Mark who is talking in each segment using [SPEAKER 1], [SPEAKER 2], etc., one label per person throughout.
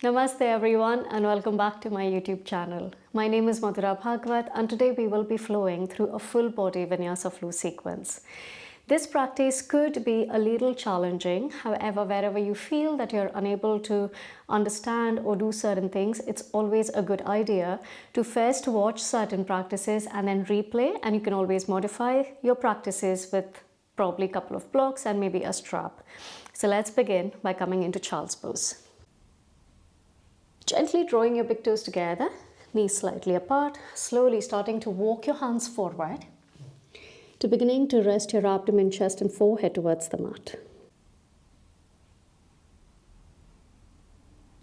[SPEAKER 1] Namaste everyone and welcome back to my YouTube channel. My name is Madhura Bhagwat and today we will be flowing through a full body Vinyasa flow sequence. This practice could be a little challenging. However, wherever you feel that you're unable to understand or do certain things, it's always a good idea to first watch certain practices and then replay, and you can always modify your practices with probably a couple of blocks and maybe a strap. So let's begin by coming into child's pose. Gently drawing your big toes together, knees slightly apart, slowly starting to walk your hands forward to beginning to rest your abdomen, chest and forehead towards the mat.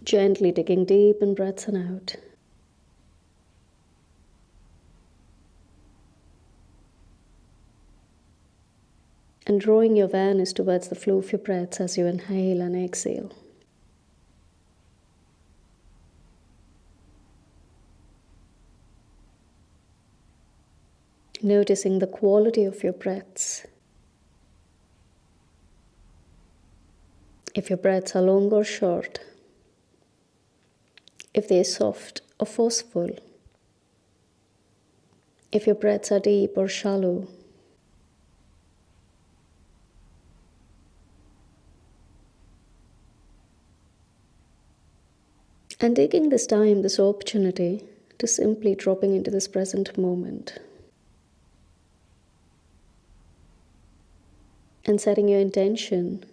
[SPEAKER 1] Gently taking deep in breaths in out. And drawing your awareness towards the flow of your breaths as you inhale and exhale. Noticing the quality of your breaths. If your breaths are long or short. If they're soft or forceful. If your breaths are deep or shallow. And taking this time, this opportunity to simply dropping into this present moment. And setting your intention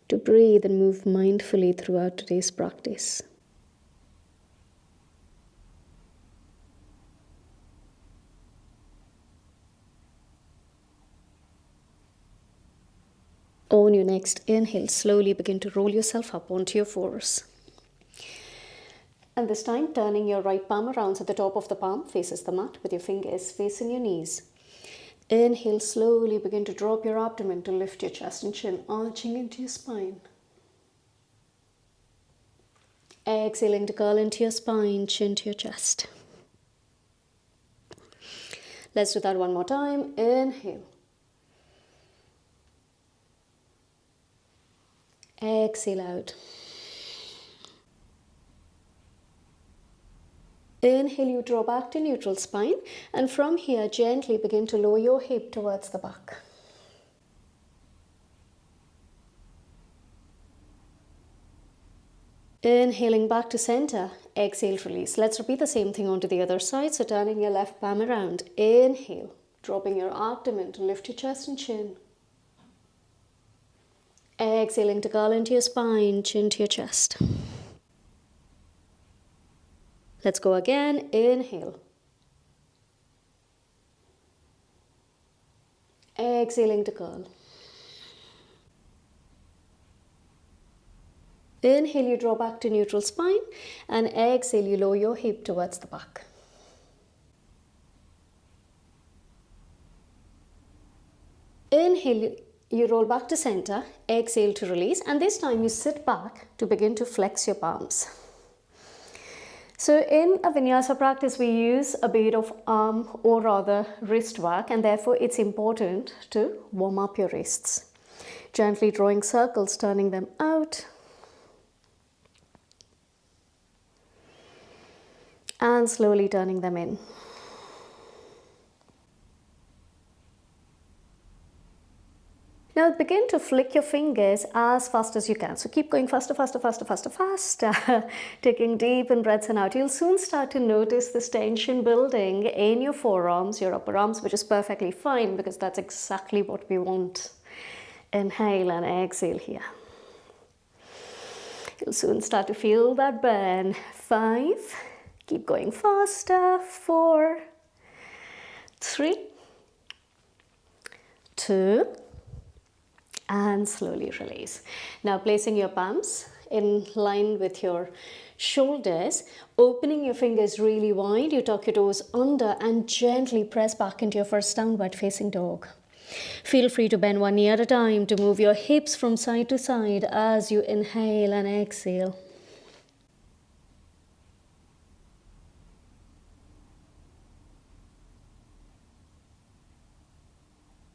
[SPEAKER 1] to breathe and move mindfully throughout today's practice. On your next inhale, slowly begin to roll yourself up onto your fours. And this time, turning your right palm around so the top of the palm faces the mat with your fingers facing your knees. Inhale, slowly begin to drop your abdomen to lift your chest and chin, arching into your spine. Exhaling to curl into your spine, chin to your chest. Let's do that one more time. Inhale. Exhale out. Inhale, you draw back to neutral spine, and from here gently begin to lower your hip towards the back. Inhaling back to center, exhale, release. Let's repeat the same thing onto the other side. So turning your left palm around, inhale, dropping your abdomen to lift your chest and chin. Exhaling to curl into your spine, chin to your chest. Let's go again. Inhale. Exhaling to curl. Inhale, you draw back to neutral spine, and exhale, you lower your hip towards the back. Inhale, you roll back to center, exhale to release, and this time you sit back to begin to flex your palms. So in a Vinyasa practice, we use a bit of arm or rather wrist work, and therefore it's important to warm up your wrists. Gently drawing circles, turning them out. And slowly turning them in. Now begin to flick your fingers as fast as you can. So keep going faster, faster, faster, faster, faster. Taking deep in breaths and out. You'll soon start to notice this tension building in your forearms, your upper arms, which is perfectly fine because that's exactly what we want. Inhale and exhale here. You'll soon start to feel that burn. 5. Keep going faster. 4, 3, 2, and slowly release. Now placing your palms in line with your shoulders, opening your fingers really wide, you tuck your toes under and gently press back into your first downward facing dog. Feel free to bend one knee at a time to move your hips from side to side as you inhale and exhale.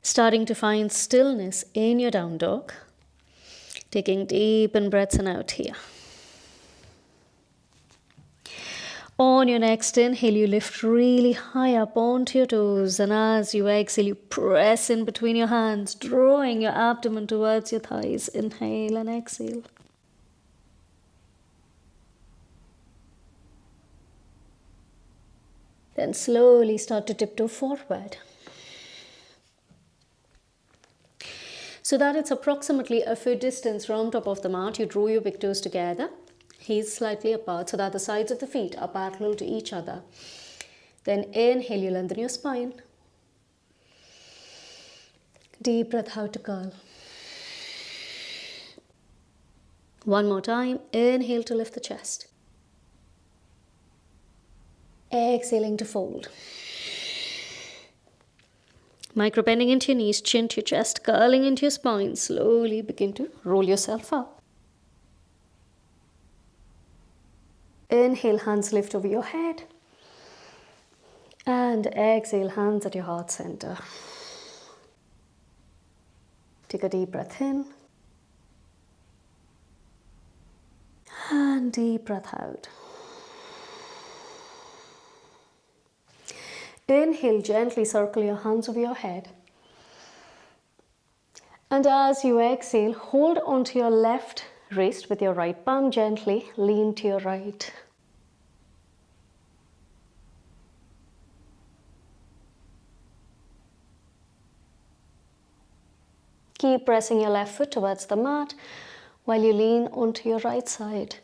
[SPEAKER 1] Starting to find stillness in your down dog. Taking deep in breaths and out here. On your next inhale, you lift really high up onto your toes, and as you exhale, you press in between your hands, drawing your abdomen towards your thighs. Inhale and exhale. Then slowly start to tiptoe forward, so that it's approximately a foot distance from top of the mat. You draw your big toes together, heels slightly apart, so that the sides of the feet are parallel to each other. Then inhale, you lengthen your spine. Deep breath out to curl. One more time. Inhale to lift the chest. Exhaling to fold. Micro bending into your knees, chin to your chest, curling into your spine. Slowly begin to roll yourself up. Inhale, hands lift over your head. And exhale, hands at your heart center. Take a deep breath in. And deep breath out. Inhale, gently circle your hands over your head. And as you exhale, hold onto your left wrist with your right palm, gently lean to your right. Keep pressing your left foot towards the mat while you lean onto your right side.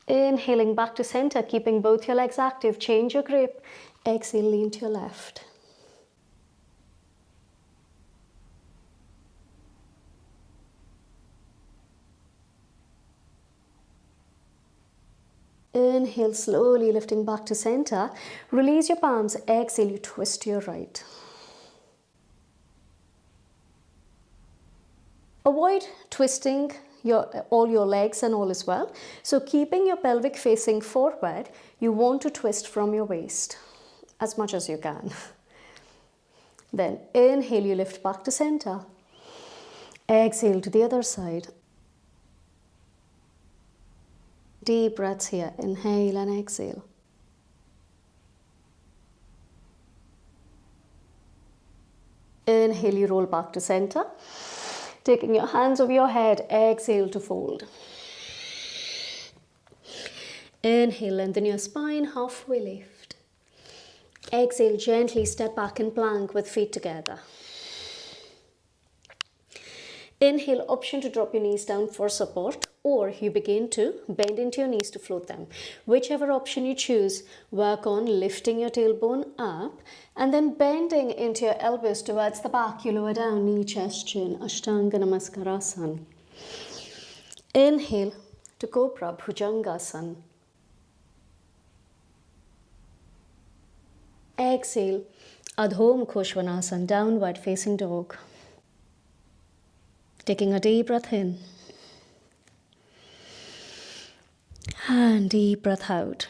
[SPEAKER 1] Inhaling back to center, keeping both your legs active, change your grip. Exhale, lean to your left. Inhale, slowly lifting back to center. Release your palms. Exhale, you twist to your right. Avoid twisting all your legs and all as well. So keeping your pelvic facing forward, you want to twist from your waist as much as you can. Then inhale, you lift back to center. Exhale to the other side. Deep breaths here. Inhale and exhale. Inhale, you roll back to center. Taking your hands over your head, exhale to fold. Inhale, lengthen your spine, halfway lift. Exhale, gently step back in plank with feet together. Inhale, option to drop your knees down for support, or you begin to bend into your knees to float them. Whichever option you choose, work on lifting your tailbone up and then bending into your elbows towards the back. You lower down, knee, chest, chin, Ashtanga Namaskar. Inhale to Cobra Bhujangasana. Exhale, Adho Mukha Svanasana, downward facing dog. Taking a deep breath in. And deep breath out.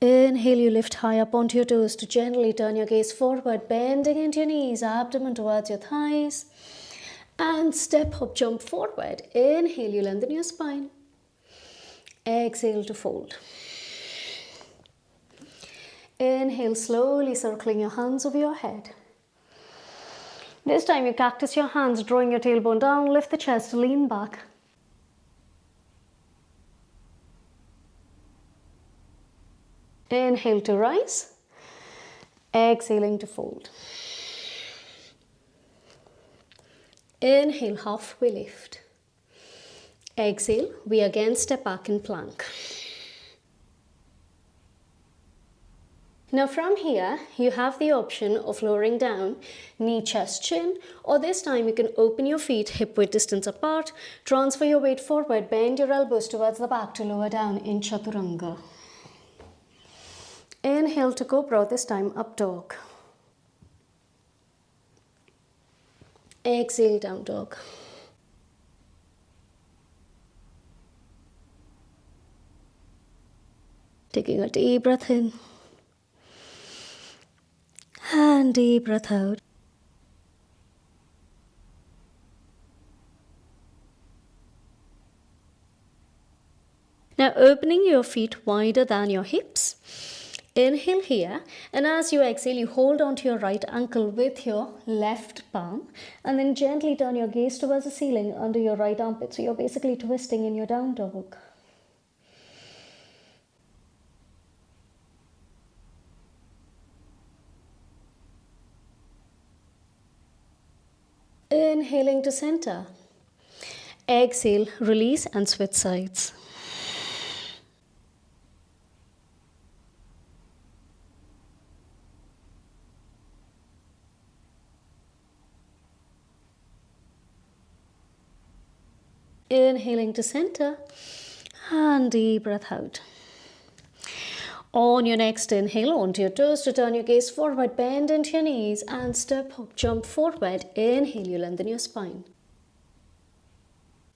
[SPEAKER 1] Inhale, you lift high up onto your toes to gently turn your gaze forward, bending into your knees, abdomen towards your thighs. And step, hop, jump forward. Inhale, you lengthen your spine. Exhale to fold. Inhale, slowly circling your hands over your head. This time you cactus your hands, drawing your tailbone down, lift the chest, lean back. Inhale to rise. Exhaling to fold. Inhale, halfway lift. Exhale, we again step back in plank. Now from here, you have the option of lowering down, knee, chest, chin, or this time you can open your feet hip width distance apart, transfer your weight forward, bend your elbows towards the back to lower down in Chaturanga. Inhale to Cobra, this time up dog. Exhale, down dog. Taking a deep breath in. And deep breath out. opening your feet wider than your hips. Inhale here, and as you exhale, you hold onto your right ankle with your left palm, and then gently turn your gaze towards the ceiling under your right armpit. So you're basically twisting in your down dog. Inhaling to center. Exhale, release and switch sides. Inhaling to center and deep breath out. On your next inhale, onto your toes to turn your gaze forward, bend into your knees and step up, jump forward. Inhale, you lengthen your spine.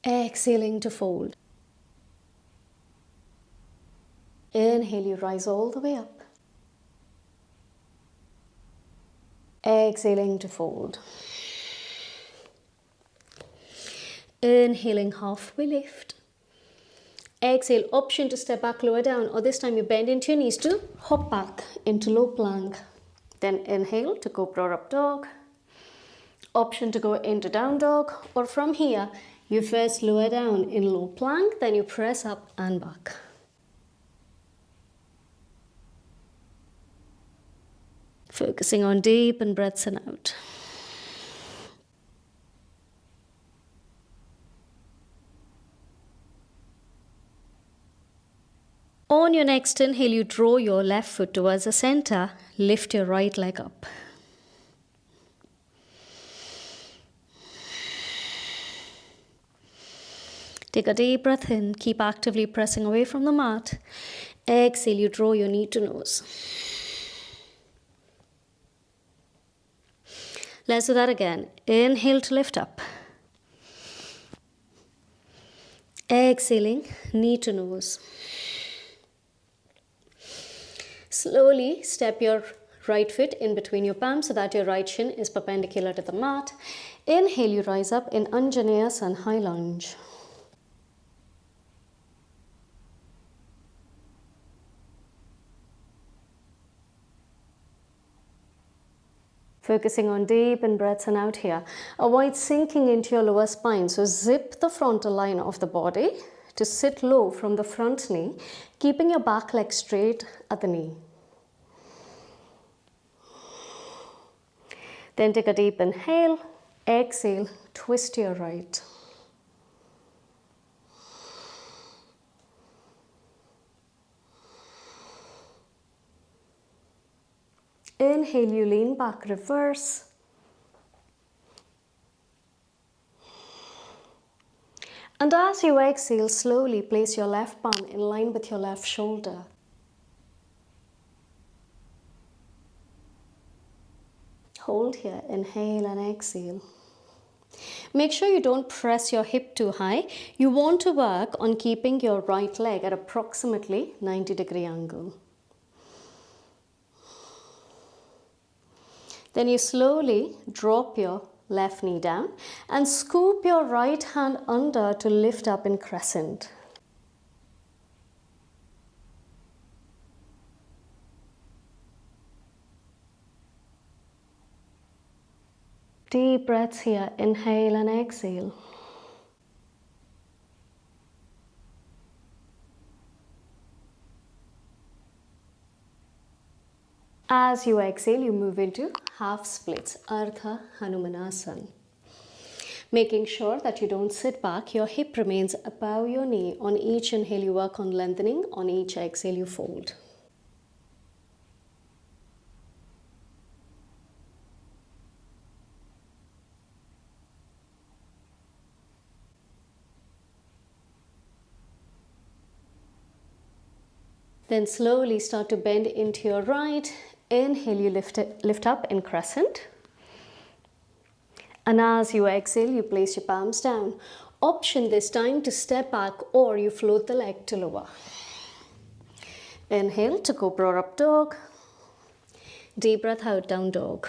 [SPEAKER 1] Exhaling to fold. Inhale, you rise all the way up. Exhaling to fold. Inhaling, halfway lift. Exhale, option to step back, lower down, or this time you bend into your knees to hop back into low plank. Then inhale to cobra up dog. Option to go into down dog, or from here, you first lower down in low plank, then you press up and back. Focusing on deep and breaths in out. On your next inhale, you draw your left foot towards the center, lift your right leg up. Take a deep breath in, keep actively pressing away from the mat. Exhale, you draw your knee to nose. Let's do that again. Inhale to lift up. Exhaling, knee to nose. Slowly step your right foot in between your palms so that your right shin is perpendicular to the mat. Inhale, you rise up in Marjariasana high lunge. Focusing on deep in breaths and out here. Avoid sinking into your lower spine. So zip the frontal line of the body to sit low from the front knee, keeping your back leg straight at the knee. Then take a deep inhale, exhale, twist your right. Inhale, you lean back, reverse. And as you exhale, slowly place your left palm in line with your left shoulder. Hold here, inhale and exhale. Make sure you don't press your hip too high. You want to work on keeping your right leg at approximately 90-degree angle. Then you slowly drop your left knee down and scoop your right hand under to lift up in crescent. Deep breaths here, inhale and exhale. As you exhale, you move into half splits, Ardha Hanumanasana. Making sure that you don't sit back, your hip remains above your knee. On each inhale, you work on lengthening. On each exhale, you fold. Then slowly start to bend into your right. Inhale, you lift up in crescent. And as you exhale, you place your palms down. Option this time to step back or you float the leg to lower. Inhale to cobra up dog. Deep breath out, down dog.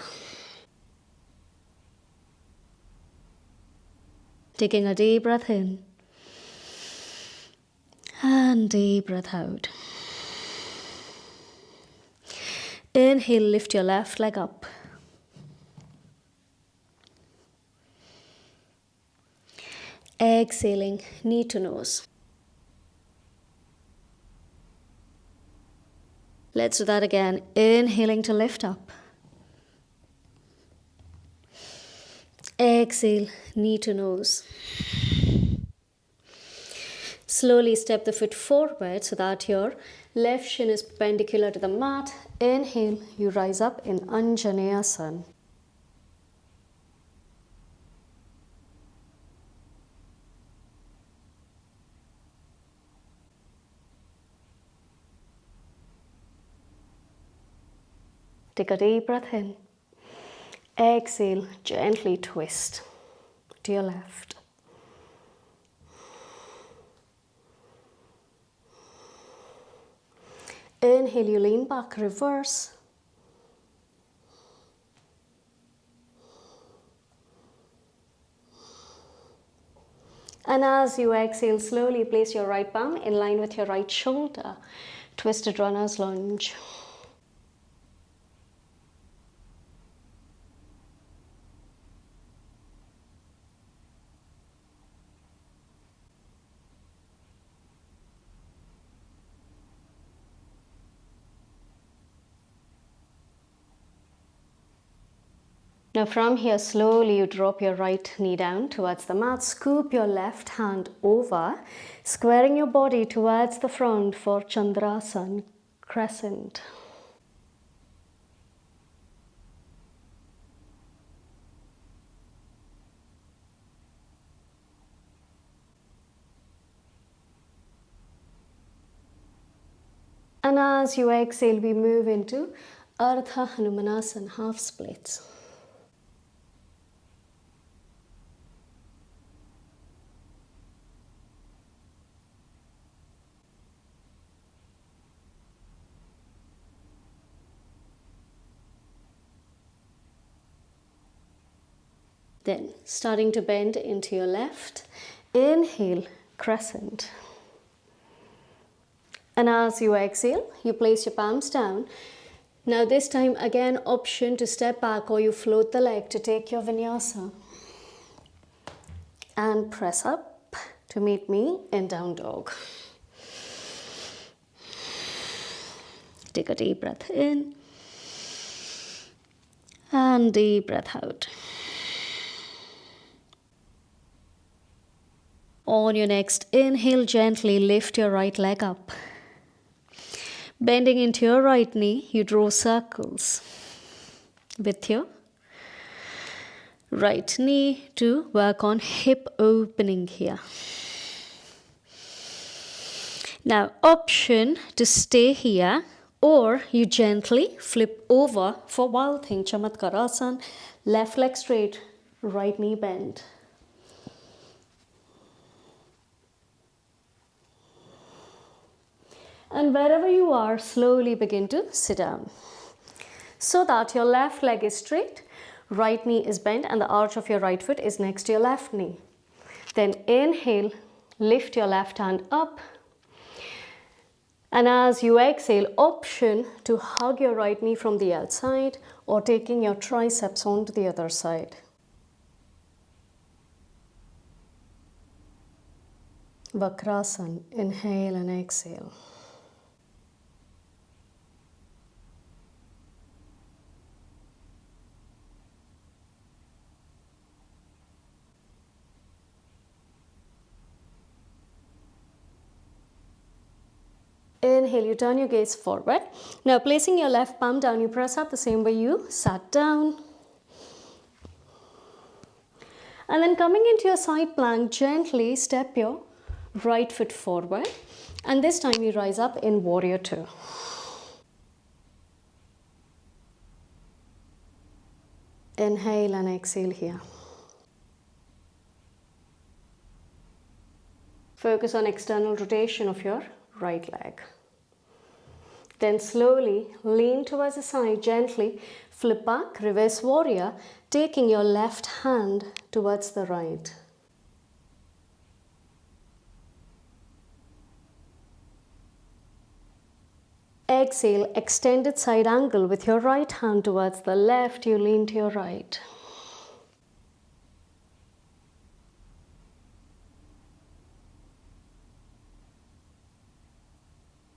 [SPEAKER 1] Taking a deep breath in. And deep breath out. Inhale, lift your left leg up. Exhaling, knee to nose. Let's do that again. Inhaling to lift up. Exhale, knee to nose. Slowly step the foot forward so that your left shin is perpendicular to the mat. Inhale, you rise up in Anjaneyasana. Take a deep breath in. Exhale, gently twist to your left. Inhale, you lean back, reverse. And as you exhale, slowly place your right palm in line with your right shoulder. Twisted runner's lunge. Now from here, slowly you drop your right knee down towards the mat. Scoop your left hand over, squaring your body towards the front for Chandrasana, crescent. And as you exhale, we move into Ardha Hanumanasana, half splits. Then, starting to bend into your left, inhale, crescent. And as you exhale, you place your palms down. Now this time, again, option to step back or you float the leg to take your vinyasa. And press up to meet me in down dog. Take a deep breath in. And deep breath out. On your next inhale, gently lift your right leg up. Bending into your right knee, you draw circles with your right knee to work on hip opening here. Now, option to stay here, or you gently flip over for Wild Thing, Chamatkarasana, left leg straight, right knee bend. And wherever you are, slowly begin to sit down so that your left leg is straight, right knee is bent, and the arch of your right foot is next to your left knee. Then inhale, lift your left hand up. And as you exhale, option to hug your right knee from the outside or taking your triceps onto the other side. Vakrasana, inhale and exhale. Inhale, you turn your gaze forward. Now placing your left palm down, you press up the same way you sat down. And then coming into your side plank, gently step your right foot forward. And this time you rise up in Warrior Two. Inhale and exhale here. Focus on external rotation of your right leg. Then slowly lean towards the side, gently flip back, reverse warrior, taking your left hand towards the right. Exhale, extended side angle with your right hand towards the left, you lean to your right.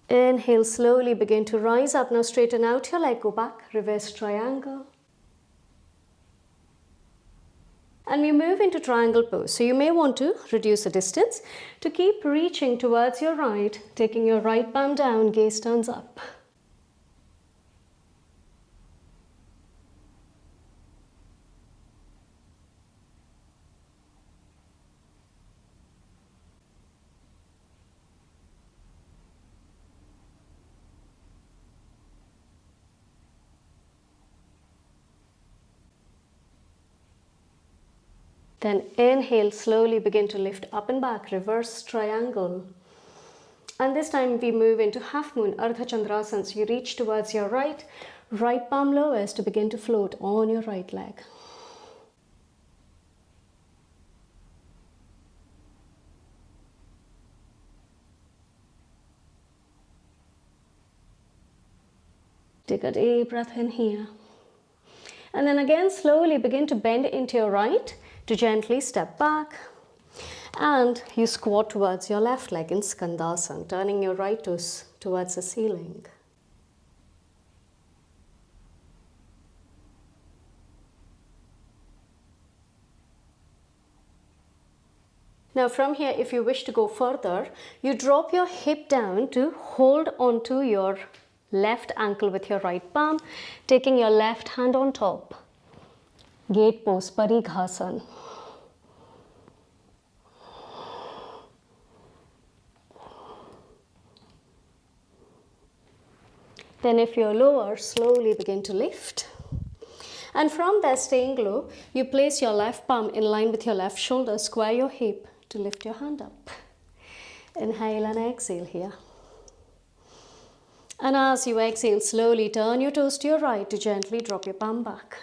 [SPEAKER 1] Inhale, slowly begin to rise up. Now straighten out your leg, go back, reverse triangle. And we move into triangle pose. So you may want to reduce the distance to keep reaching towards your right, taking your right palm down, gaze turns up. Then inhale, slowly begin to lift up and back, reverse triangle. And this time we move into half moon, Ardha Chandrasana. So you reach towards your right, right palm lowers to begin to float on your right leg. Take a deep breath in here. And then again, slowly begin to bend into your right to gently step back. And you squat towards your left leg in Skandasana, turning your right toes towards the ceiling. Now from here, if you wish to go further, you drop your hip down to hold onto your left ankle with your right palm, taking your left hand on top. Gate pose, Parighasana. Then if you're lower, slowly begin to lift. And from there, staying low, you place your left palm in line with your left shoulder, square your hip to lift your hand up. Inhale and exhale here. And as you exhale, slowly turn your toes to your right to gently drop your palm back.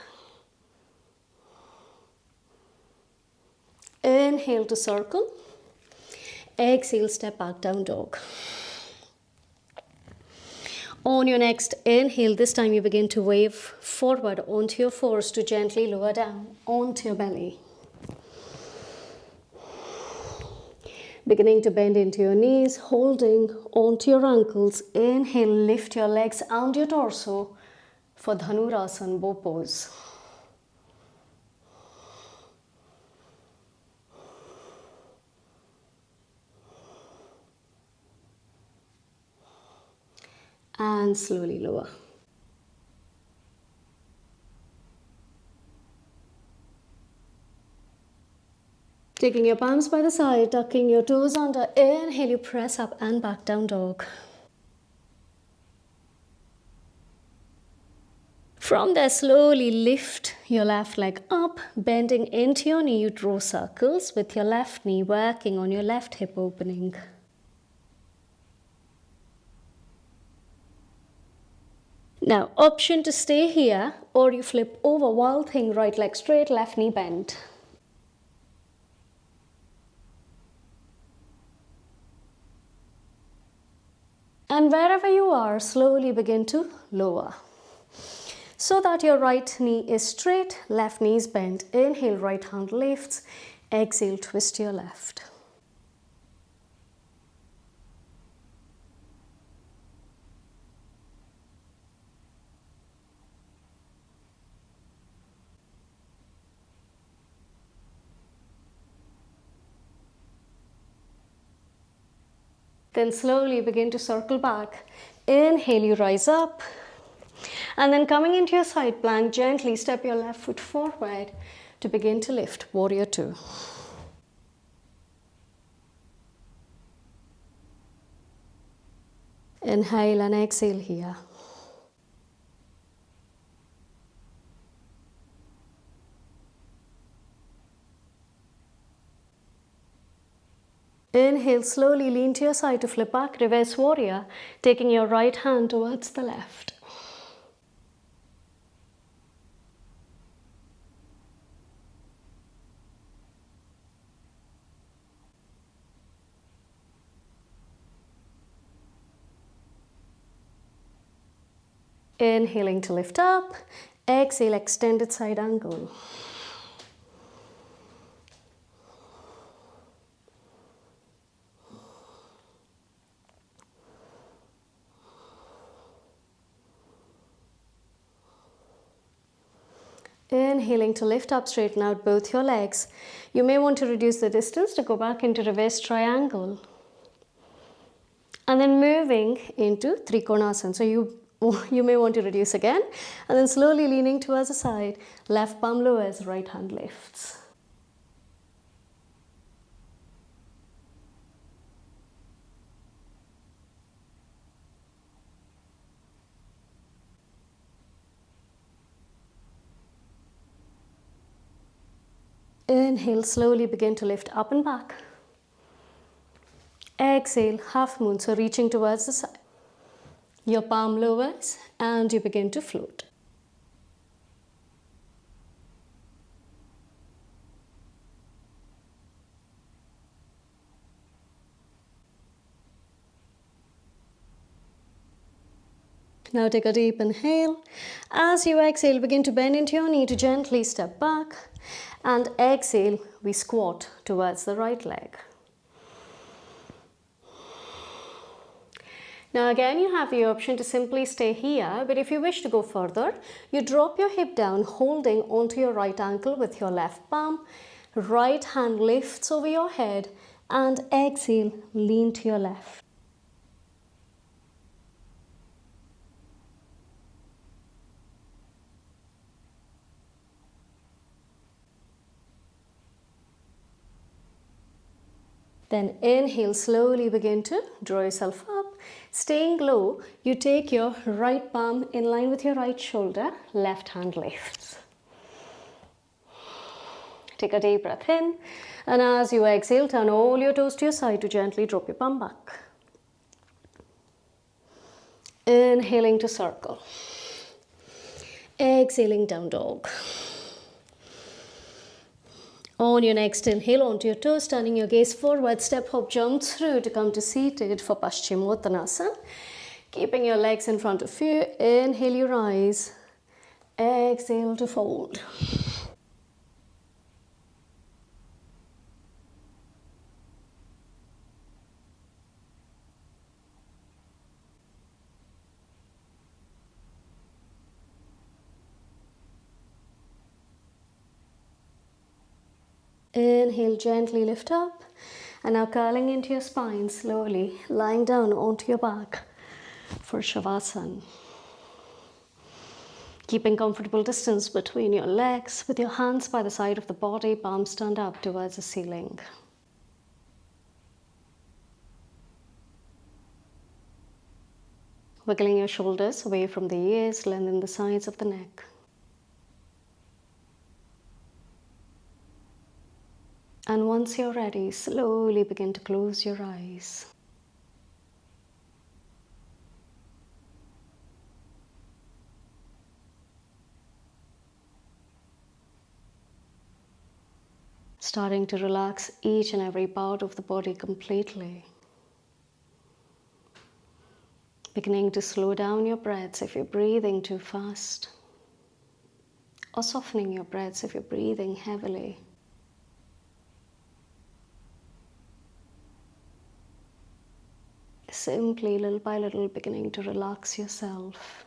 [SPEAKER 1] Inhale to circle. Exhale, step back, down dog. On your next inhale, this time you begin to wave forward onto your fours to gently lower down onto your belly. Beginning to bend into your knees, holding onto your ankles. Inhale, lift your legs and your torso for Dhanurasana, bow pose. And slowly lower. Taking your palms by the side, tucking your toes under. Inhale, you press up and back, down dog. From there, slowly lift your left leg up, bending into your knee. You draw circles with your left knee, working on your left hip opening. Now, option to stay here, or you flip over, wild thing, right leg straight, left knee bent. And wherever you are, slowly begin to lower. So that your right knee is straight, left knee is bent. Inhale, right hand lifts. Exhale, twist your left. Then slowly begin to circle back. Inhale, you rise up. And then coming into your side plank, gently step your left foot forward to begin to lift, warrior two. Inhale and exhale here. Inhale, slowly lean to your side to flip back, reverse warrior, taking your right hand towards the left. Inhaling to lift up. Exhale, extended side angle. Inhaling to lift up, straighten out both your legs. You may want to reduce the distance to go back into reverse triangle. And then moving into Trikonasana. So you may want to reduce again. And then slowly leaning towards the side. Left palm lowers, right hand lifts. Inhale, slowly begin to lift up and back. Exhale, half moon, so reaching towards the side. Your palm lowers and you begin to float. Now take a deep inhale. As you exhale, begin to bend into your knee to gently step back. And exhale, we squat towards the right leg. Now again, you have the option to simply stay here, but if you wish to go further, you drop your hip down, holding onto your right ankle with your left palm. Right hand lifts over your head and exhale, lean to your left. Then inhale, slowly begin to draw yourself up. Staying low, you take your right palm in line with your right shoulder, left hand lifts. Take a deep breath in, and as you exhale, turn all your toes to your side to gently drop your palm back. Inhaling to circle. Exhaling, down dog. On your next inhale, onto your toes, turning your gaze forward, step hop, jump through to come to seated for Paschimottanasana. Keeping your legs in front of you, inhale, you rise. Exhale to fold. Inhale, gently lift up. And now curling into your spine, slowly lying down onto your back for Shavasana. Keeping comfortable distance between your legs with your hands by the side of the body, palms turned up towards the ceiling. Wiggling your shoulders away from the ears, lengthen the sides of the neck. And once you're ready, slowly begin to close your eyes. Starting to relax each and every part of the body completely. Beginning to slow down your breaths if you're breathing too fast. Or softening your breaths if you're breathing heavily. Simply, little by little, beginning to relax yourself.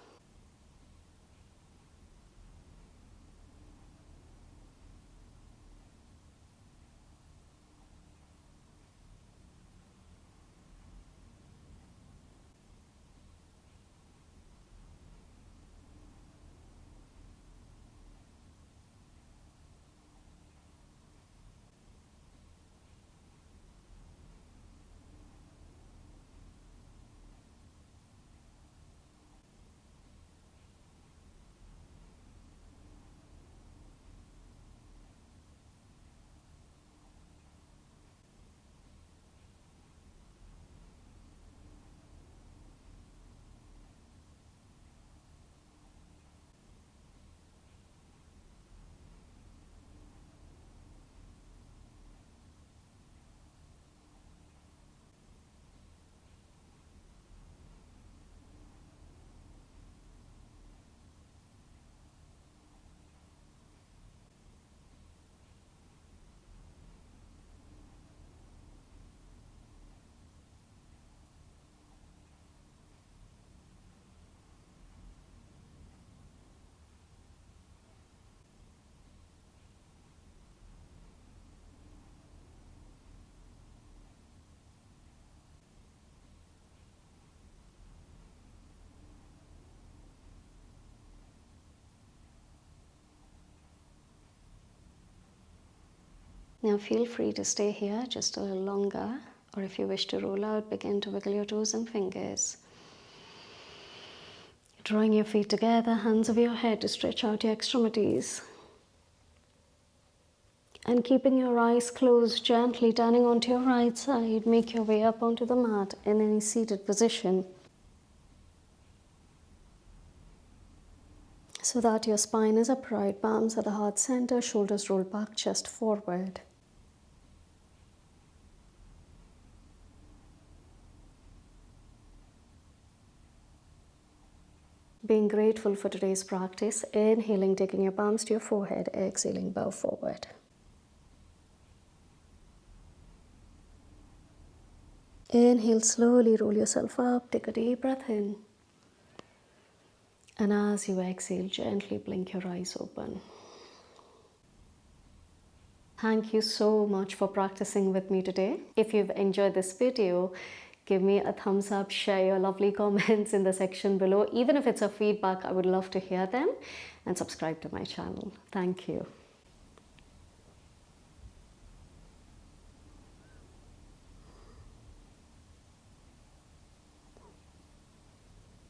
[SPEAKER 1] Now feel free to stay here just a little longer, or if you wish to roll out, begin to wiggle your toes and fingers. Drawing your feet together, hands over your head to stretch out your extremities. And keeping your eyes closed, gently turning onto your right side, make your way up onto the mat in any seated position, so that your spine is upright, palms at the heart center, shoulders rolled back, chest forward. Being grateful for today's practice, inhaling, taking your palms to your forehead, exhaling, bow forward. Inhale, slowly roll yourself up, take a deep breath in. And as you exhale, gently blink your eyes open. Thank you so much for practicing with me today. If you've enjoyed this video, give me a thumbs up, share your lovely comments in the section below. Even if it's a feedback, I would love to hear them. And subscribe to my channel. Thank you.